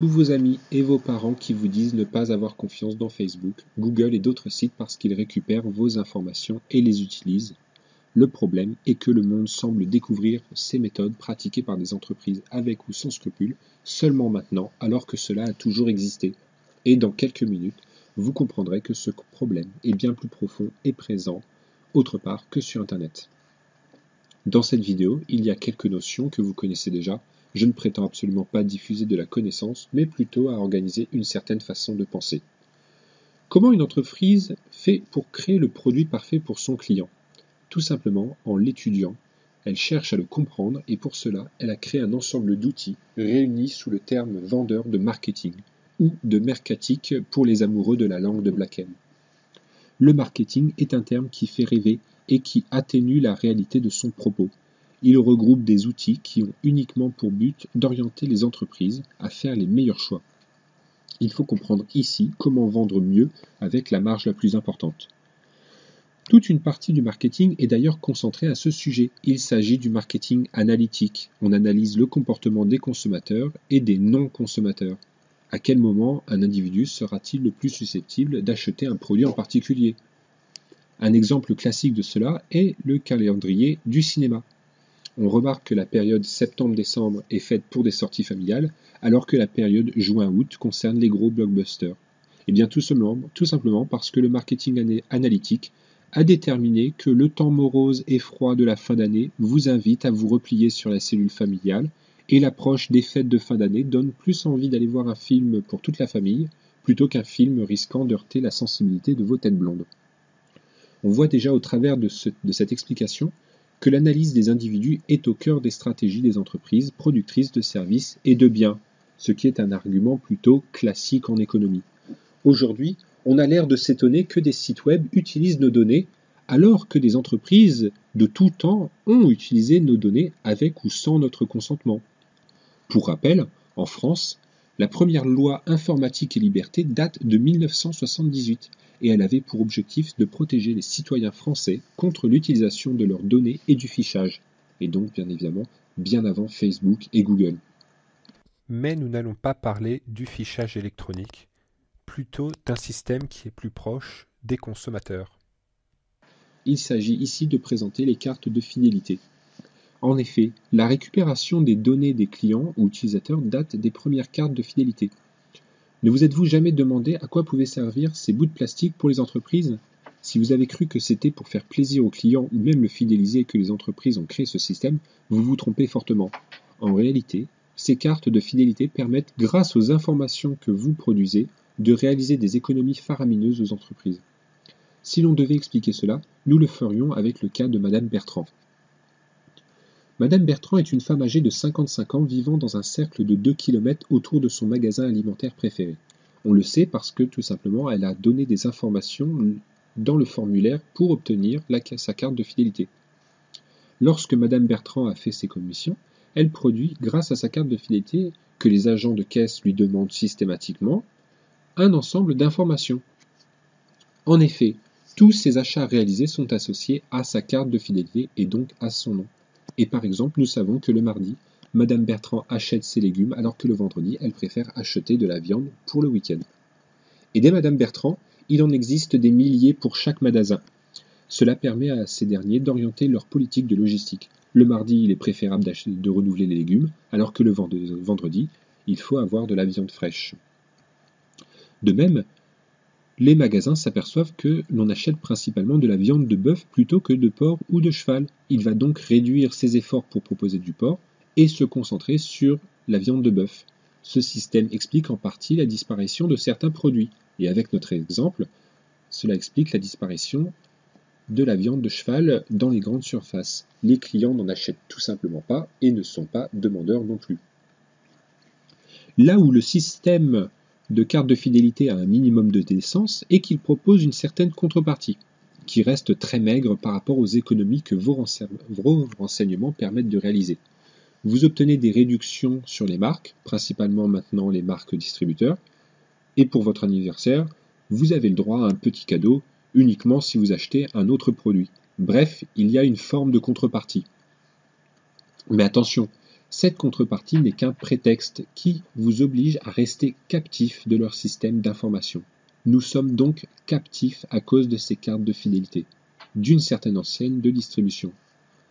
Tous vos amis et vos parents qui vous disent ne pas avoir confiance dans Facebook, Google et d'autres sites parce qu'ils récupèrent vos informations et les utilisent. Le problème est que le monde semble découvrir ces méthodes pratiquées par des entreprises avec ou sans scrupules seulement maintenant, alors que cela a toujours existé. Et dans quelques minutes, vous comprendrez que ce problème est bien plus profond et présent autre part que sur Internet. Dans cette vidéo, il y a quelques notions que vous connaissez déjà. Je ne prétends absolument pas diffuser de la connaissance, mais plutôt à organiser une certaine façon de penser. Comment une entreprise fait pour créer le produit parfait pour son client? Tout simplement en l'étudiant. Elle cherche à le comprendre et pour cela, elle a créé un ensemble d'outils réunis sous le terme vendeur de marketing ou de mercatique pour les amoureux de la langue de Blackhem. Le marketing est un terme qui fait rêver et qui atténue la réalité de son propos. Il regroupe des outils qui ont uniquement pour but d'orienter les entreprises à faire les meilleurs choix. Il faut comprendre ici comment vendre mieux avec la marge la plus importante. Toute une partie du marketing est d'ailleurs concentrée à ce sujet. Il s'agit du marketing analytique. On analyse le comportement des consommateurs et des non-consommateurs. À quel moment un individu sera-t-il le plus susceptible d'acheter un produit en particulier? Un exemple classique de cela est le calendrier du cinéma. On remarque que la période septembre-décembre est faite pour des sorties familiales, alors que la période juin-août concerne les gros blockbusters. Et bien tout simplement parce que le marketing analytique a déterminé que le temps morose et froid de la fin d'année vous invite à vous replier sur la cellule familiale, et l'approche des fêtes de fin d'année donne plus envie d'aller voir un film pour toute la famille, plutôt qu'un film risquant d'heurter la sensibilité de vos têtes blondes. On voit déjà au travers de cette explication que l'analyse des individus est au cœur des stratégies des entreprises productrices de services et de biens, ce qui est un argument plutôt classique en économie. Aujourd'hui, on a l'air de s'étonner que des sites web utilisent nos données, alors que des entreprises de tout temps ont utilisé nos données avec ou sans notre consentement. Pour rappel, en France, la première loi informatique et liberté date de 1978 et elle avait pour objectif de protéger les citoyens français contre l'utilisation de leurs données et du fichage, et donc bien évidemment bien avant Facebook et Google. Mais nous n'allons pas parler du fichage électronique, plutôt d'un système qui est plus proche des consommateurs. Il s'agit ici de présenter les cartes de fidélité. En effet, la récupération des données des clients ou utilisateurs date des premières cartes de fidélité. Ne vous êtes-vous jamais demandé à quoi pouvaient servir ces bouts de plastique pour les entreprises? Si vous avez cru que c'était pour faire plaisir aux clients ou même le fidéliser que les entreprises ont créé ce système, vous vous trompez fortement. En réalité, ces cartes de fidélité permettent, grâce aux informations que vous produisez, de réaliser des économies faramineuses aux entreprises. Si l'on devait expliquer cela, nous le ferions avec le cas de Madame Bertrand. Madame Bertrand est une femme âgée de 55 ans vivant dans un cercle de 2 km autour de son magasin alimentaire préféré. On le sait parce que tout simplement elle a donné des informations dans le formulaire pour obtenir sa carte de fidélité. Lorsque Madame Bertrand a fait ses commissions, elle produit, grâce à sa carte de fidélité que les agents de caisse lui demandent systématiquement, un ensemble d'informations. En effet, tous ces achats réalisés sont associés à sa carte de fidélité et donc à son nom. Et par exemple, nous savons que le mardi, Madame Bertrand achète ses légumes alors que le vendredi, elle préfère acheter de la viande pour le week-end. Et des Madame Bertrand, il en existe des milliers pour chaque magasin. Cela permet à ces derniers d'orienter leur politique de logistique. Le mardi, il est préférable de renouveler les légumes, alors que le vendredi, il faut avoir de la viande fraîche. De même, les magasins s'aperçoivent que l'on achète principalement de la viande de bœuf plutôt que de porc ou de cheval. Il va donc réduire ses efforts pour proposer du porc et se concentrer sur la viande de bœuf. Ce système explique en partie la disparition de certains produits. Et avec notre exemple, cela explique la disparition de la viande de cheval dans les grandes surfaces. Les clients n'en achètent tout simplement pas et ne sont pas demandeurs non plus. Là où le système de carte de fidélité à un minimum de décence et qu'il propose une certaine contrepartie, qui reste très maigre par rapport aux économies que vos renseignements permettent de réaliser. Vous obtenez des réductions sur les marques, principalement maintenant les marques distributeurs, et pour votre anniversaire, vous avez le droit à un petit cadeau uniquement si vous achetez un autre produit. Bref, il y a une forme de contrepartie. Mais attention, Cette contrepartie n'est qu'un prétexte qui vous oblige à rester captif de leur système d'information. Nous sommes donc captifs à cause de ces cartes de fidélité, d'une certaine enseigne de distribution.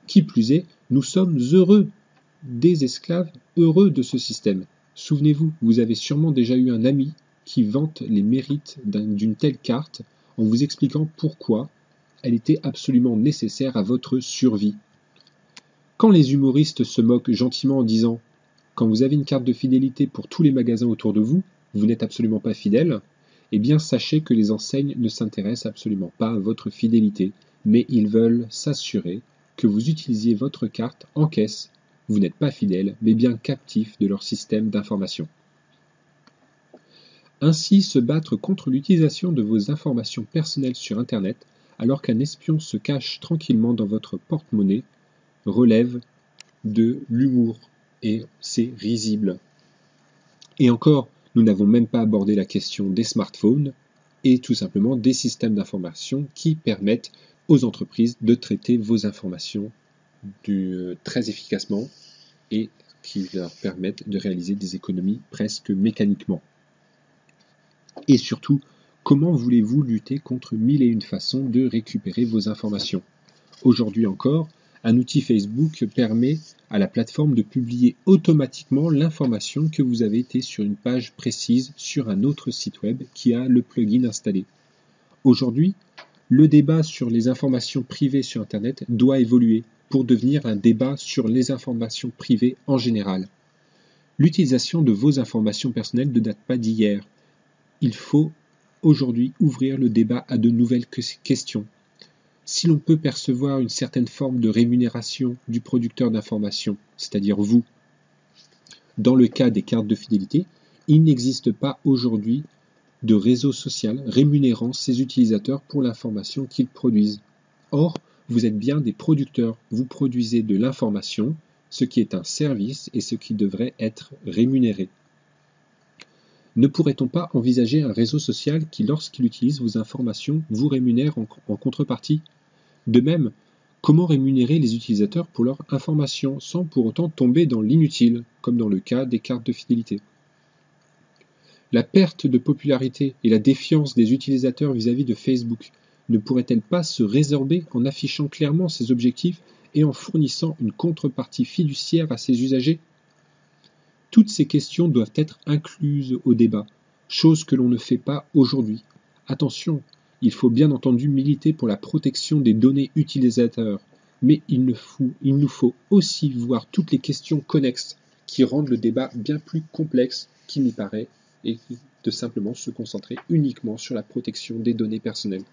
Qui plus est, nous sommes heureux, des esclaves heureux de ce système. Souvenez-vous, vous avez sûrement déjà eu un ami qui vante les mérites d'une telle carte en vous expliquant pourquoi elle était absolument nécessaire à votre survie. Quand les humoristes se moquent gentiment en disant « Quand vous avez une carte de fidélité pour tous les magasins autour de vous, vous n'êtes absolument pas fidèle », eh bien sachez que les enseignes ne s'intéressent absolument pas à votre fidélité, mais ils veulent s'assurer que vous utilisiez votre carte en caisse. Vous n'êtes pas fidèle, mais bien captif de leur système d'information. Ainsi, se battre contre l'utilisation de vos informations personnelles sur Internet, alors qu'un espion se cache tranquillement dans votre porte-monnaie, relève de l'humour, et c'est risible. Et encore, nous n'avons même pas abordé la question des smartphones et tout simplement des systèmes d'information qui permettent aux entreprises de traiter vos informations très efficacement et qui leur permettent de réaliser des économies presque mécaniquement. Et surtout, comment voulez-vous lutter contre 1001 façons de récupérer vos informations? Aujourd'hui encore, un outil Facebook permet à la plateforme de publier automatiquement l'information que vous avez été sur une page précise sur un autre site web qui a le plugin installé. Aujourd'hui, le débat sur les informations privées sur Internet doit évoluer pour devenir un débat sur les informations privées en général. L'utilisation de vos informations personnelles ne date pas d'hier. Il faut aujourd'hui ouvrir le débat à de nouvelles questions. Si l'on peut percevoir une certaine forme de rémunération du producteur d'informations, c'est-à-dire vous, dans le cas des cartes de fidélité, il n'existe pas aujourd'hui de réseau social rémunérant ses utilisateurs pour l'information qu'ils produisent. Or, vous êtes bien des producteurs, vous produisez de l'information, ce qui est un service et ce qui devrait être rémunéré. Ne pourrait-on pas envisager un réseau social qui, lorsqu'il utilise vos informations, vous rémunère en contrepartie? De même, comment rémunérer les utilisateurs pour leur information sans pour autant tomber dans l'inutile, comme dans le cas des cartes de fidélité? La perte de popularité et la défiance des utilisateurs vis-à-vis de Facebook ne pourrait-elle pas se résorber en affichant clairement ses objectifs et en fournissant une contrepartie fiduciaire à ses usagers? Toutes ces questions doivent être incluses au débat, chose que l'on ne fait pas aujourd'hui. Attention, il faut bien entendu militer pour la protection des données utilisateurs, mais il nous faut aussi voir toutes les questions connexes qui rendent le débat bien plus complexe qu'il n'y paraît et de simplement se concentrer uniquement sur la protection des données personnelles.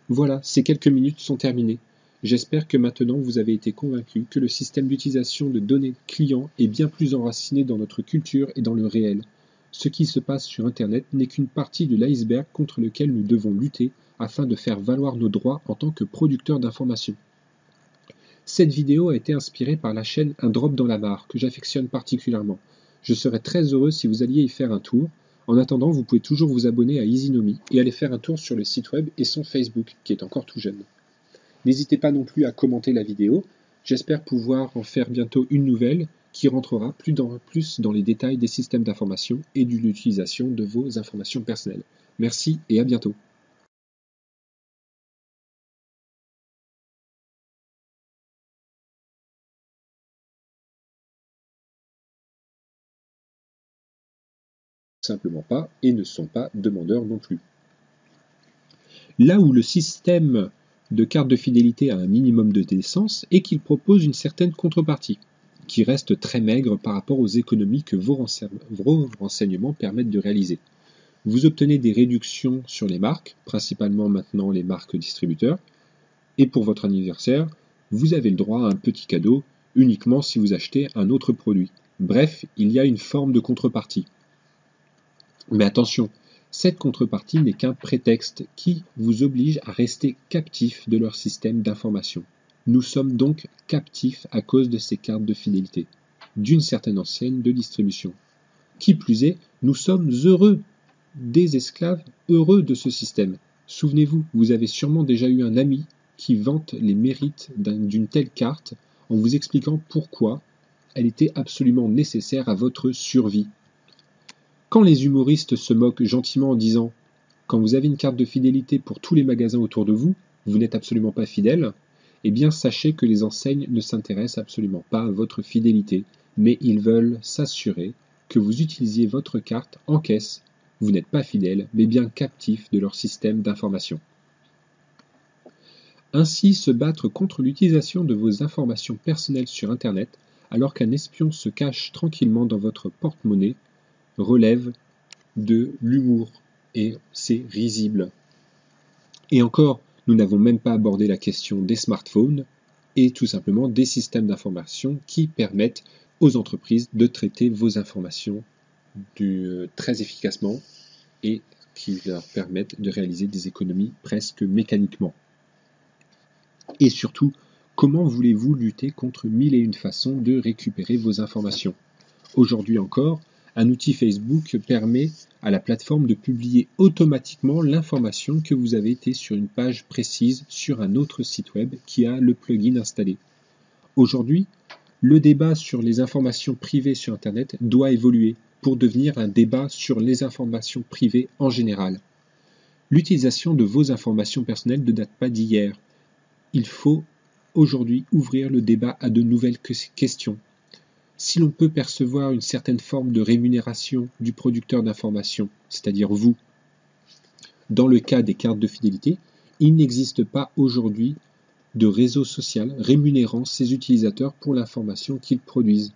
Voilà, ces quelques minutes sont terminées. J'espère que maintenant vous avez été convaincu que le système d'utilisation de données clients est bien plus enraciné dans notre culture et dans le réel. Ce qui se passe sur Internet n'est qu'une partie de l'iceberg contre lequel nous devons lutter afin de faire valoir nos droits en tant que producteurs d'informations. Cette vidéo a été inspirée par la chaîne Un Drop dans la Mare, que j'affectionne particulièrement. Je serais très heureux si vous alliez y faire un tour. En attendant, vous pouvez toujours vous abonner à EasyNomi et aller faire un tour sur le site web et son Facebook, qui est encore tout jeune. N'hésitez pas non plus à commenter la vidéo. J'espère pouvoir en faire bientôt une nouvelle qui rentrera plus dans les détails des systèmes d'information et de l'utilisation de vos informations personnelles. Merci et à bientôt. Simplement pas et ne sont pas demandeurs non plus. Là où le système de carte de fidélité a un minimum de décence et qu'il propose une certaine contrepartie, qui reste très maigre par rapport aux économies que vos renseignements permettent de réaliser. Vous obtenez des réductions sur les marques, principalement maintenant les marques distributeurs, et pour votre anniversaire, vous avez le droit à un petit cadeau uniquement si vous achetez un autre produit. Bref, il y a une forme de contrepartie. Mais attention, cette contrepartie n'est qu'un prétexte qui vous oblige à rester captif de leur système d'information. Nous sommes donc captifs à cause de ces cartes de fidélité, d'une certaine enseigne de distribution. Qui plus est, nous sommes heureux, des esclaves heureux de ce système. Souvenez-vous, vous avez sûrement déjà eu un ami qui vante les mérites d'une telle carte en vous expliquant pourquoi Elle était absolument nécessaire à votre survie. Quand les humoristes se moquent gentiment en disant « Quand vous avez une carte de fidélité pour tous les magasins autour de vous, vous n'êtes absolument pas fidèle », eh bien sachez que les enseignes ne s'intéressent absolument pas à votre fidélité, mais ils veulent s'assurer que vous utilisiez votre carte en caisse. Vous n'êtes pas fidèle, mais bien captif de leur système d'information. Ainsi, se battre contre l'utilisation de vos informations personnelles sur Internet, alors qu'un espion se cache tranquillement dans votre porte-monnaie, relève de l'humour et c'est risible. Et encore, nous n'avons même pas abordé la question des smartphones et tout simplement des systèmes d'information qui permettent aux entreprises de traiter vos informations très efficacement et qui leur permettent de réaliser des économies presque mécaniquement. Et surtout, comment voulez-vous lutter contre 1001 façons de récupérer vos informations? Aujourd'hui encore, un outil Facebook permet à la plateforme de publier automatiquement l'information que vous avez été sur une page précise sur un autre site web qui a le plugin installé. Aujourd'hui, le débat sur les informations privées sur Internet doit évoluer pour devenir un débat sur les informations privées en général. L'utilisation de vos informations personnelles ne date pas d'hier. Il faut aujourd'hui ouvrir le débat à de nouvelles questions. Si l'on peut percevoir une certaine forme de rémunération du producteur d'informations, c'est-à-dire vous, dans le cas des cartes de fidélité, il n'existe pas aujourd'hui de réseau social rémunérant ses utilisateurs pour l'information qu'ils produisent.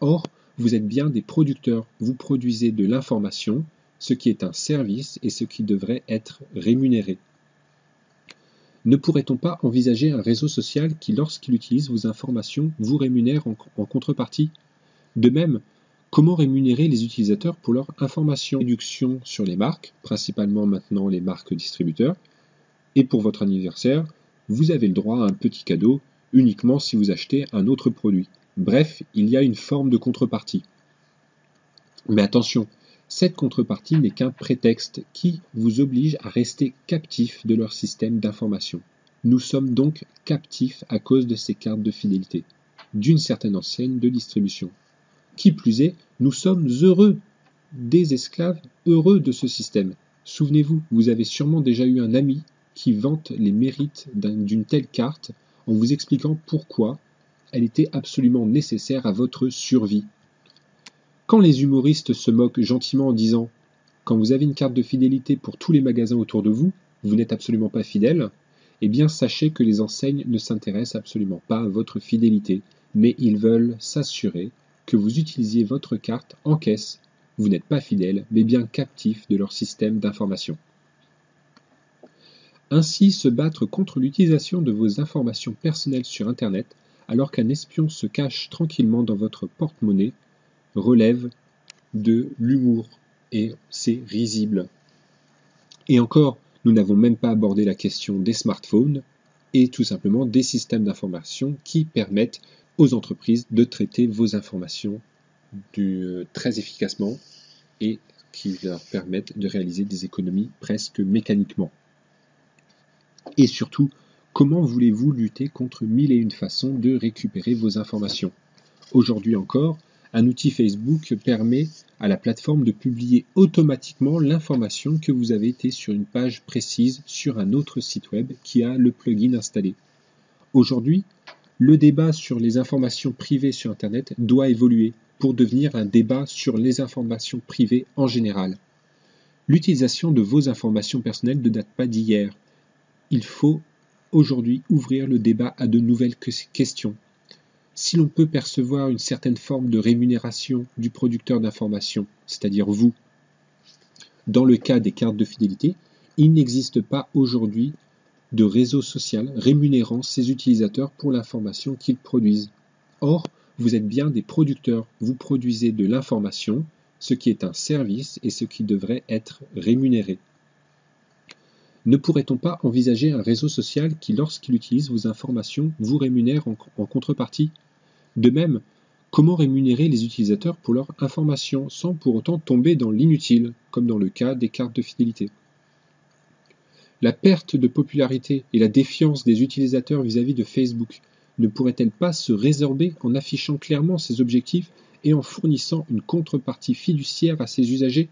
Or, vous êtes bien des producteurs, vous produisez de l'information, ce qui est un service et ce qui devrait être rémunéré. Ne pourrait-on pas envisager un réseau social qui, lorsqu'il utilise vos informations, vous rémunère en contrepartie? De même, comment rémunérer les utilisateurs pour leur information? Réduction sur les marques, principalement maintenant les marques distributeurs, et pour votre anniversaire, vous avez le droit à un petit cadeau uniquement si vous achetez un autre produit. Bref, il y a une forme de contrepartie. Mais attention, cette contrepartie n'est qu'un prétexte qui vous oblige à rester captif de leur système d'information. Nous sommes donc captifs à cause de ces cartes de fidélité, d'une certaine enseigne de distribution. Qui plus est, nous sommes heureux, des esclaves heureux de ce système. Souvenez-vous, vous avez sûrement déjà eu un ami qui vante les mérites d'une telle carte en vous expliquant pourquoi elle était absolument nécessaire à votre survie. Quand les humoristes se moquent gentiment en disant « Quand vous avez une carte de fidélité pour tous les magasins autour de vous, vous n'êtes absolument pas fidèle », eh bien sachez que les enseignes ne s'intéressent absolument pas à votre fidélité, mais ils veulent s'assurer que vous utilisiez votre carte en caisse. Vous n'êtes pas fidèle, mais bien captif de leur système d'information. Ainsi, se battre contre l'utilisation de vos informations personnelles sur Internet, alors qu'un espion se cache tranquillement dans votre porte-monnaie, relève de l'humour et c'est risible. Et encore, nous n'avons même pas abordé la question des smartphones et tout simplement des systèmes d'information qui permettent aux entreprises de traiter vos informations très efficacement et qui leur permettent de réaliser des économies presque mécaniquement. Et surtout, comment voulez-vous lutter contre 1001 façons de récupérer vos informations? Aujourd'hui encore, un outil Facebook permet à la plateforme de publier automatiquement l'information que vous avez été sur une page précise sur un autre site web qui a le plugin installé. Aujourd'hui, le débat sur les informations privées sur Internet doit évoluer pour devenir un débat sur les informations privées en général. L'utilisation de vos informations personnelles ne date pas d'hier. Il faut aujourd'hui ouvrir le débat à de nouvelles questions. Si l'on peut percevoir une certaine forme de rémunération du producteur d'informations, c'est-à-dire vous, dans le cas des cartes de fidélité, il n'existe pas aujourd'hui de réseau social rémunérant ses utilisateurs pour l'information qu'ils produisent. Or, vous êtes bien des producteurs, vous produisez de l'information, ce qui est un service et ce qui devrait être rémunéré. Ne pourrait-on pas envisager un réseau social qui, lorsqu'il utilise vos informations, vous rémunère en contrepartie? De même, comment rémunérer les utilisateurs pour leur information sans pour autant tomber dans l'inutile, comme dans le cas des cartes de fidélité? La perte de popularité et la défiance des utilisateurs vis-à-vis de Facebook ne pourrait-elle pas se résorber en affichant clairement ses objectifs et en fournissant une contrepartie fiduciaire à ses usagers ?